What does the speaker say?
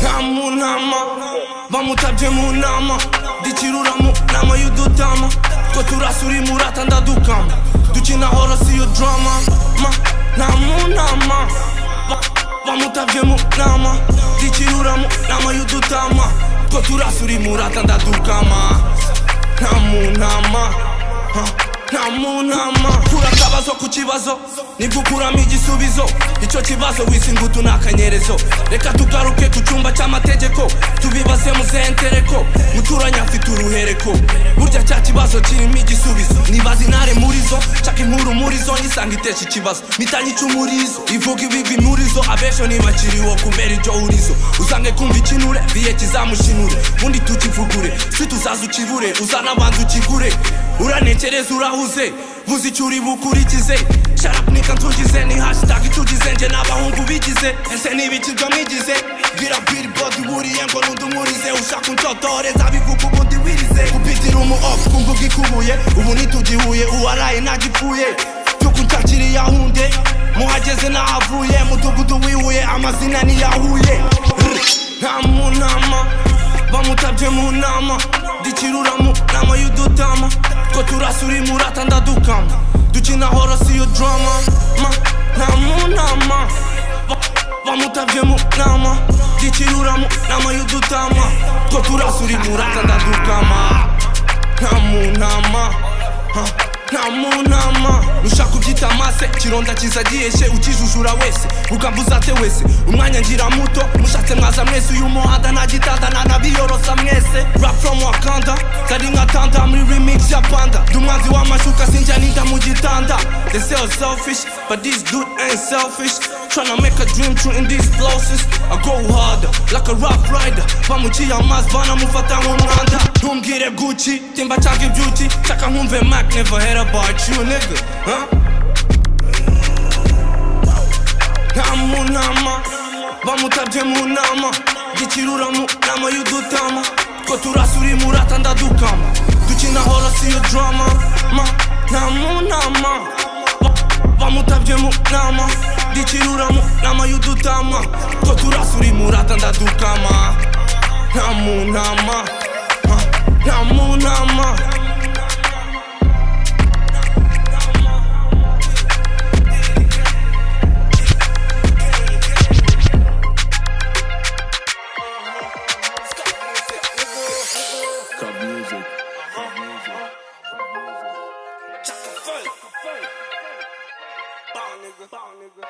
Namunama bamutabye mu nama dikirura mu nama y'udutama ko turasuri murata ndadukama dukina horosi yo drama namunama bamutabye mu nama dikirura mu nama y'udutama ko turasuri murata ndadukama namunama kura akabazo ku kibazo nibwo ukuramo igisubizo icyo kibazo wisingutu n'akanyerezo reka tugaruke ku cyumba cy'amategeko tubibaze muzentereko muturanye afite uruhereko burya cya kibazo kirimo igisubizo nibaza intare muri zo nshaka inkuru muri zo nyisanga itesha ikibazo mitanyica umurizo ivuga ibigwi muri zo abesho ntibakiriwo kumera iryo urizo usange kumva ikinure viye kizamushinure ubundi tukivugure si tuzaza ukibure uzanabanza ukigure uranekereza urahuze vuze icyo uri bukurikize sharapnika ntugize ni hashtag itugize nje n'abahungu bigize ese n'ibikirwa mwigize bwira billboard buriye ngo nundumurize ushaka uncotoreza bivuga ubundi wirize kupitira umu off kumvuga ikubuye ubu ntitugihuye uwaraye ntagipfuye byuko ntakiri yahunde muhageze nahavuye mudugudu wihuye amazina niyahuye namunama bamutabye mu nama dikirura mu nama y'udutama ko turasuri murata ndadukama dukina horosi yo drama namunama bamutabye mu nama dikirura mu nama y'udutama ko turasuri murata ndadukama namunama nushaka ubyita amase kironda kiza giheshe ukijujura wese ukambuzate wese umwanya ngira muto mushatse mwaza mwese uyu muhanda nta gitanda ntanabiyorosa mwese rap from Wakanda kari nka tanda muri remix ya panda dumwanzi w'amashuka sinjya ninda mu gitanda they say I'm selfish but this dude ain't selfish tryna make a dream true in these places I go harder like a rap rider bamuciye amazi banamufata nk'umwanda ntumbwire Gucci timba cyangwa ibyuki nshaka nkumve Mac never heard about you nigga namunama bamutabye mu nama dikirura mu nama y'udutama ko turasuri murata ndadukama dukina horosi yo drama namunama bamutabye mu nama dikirura mu nama y'udutama ko turasuri murata ndadukama namunama Bow nigga.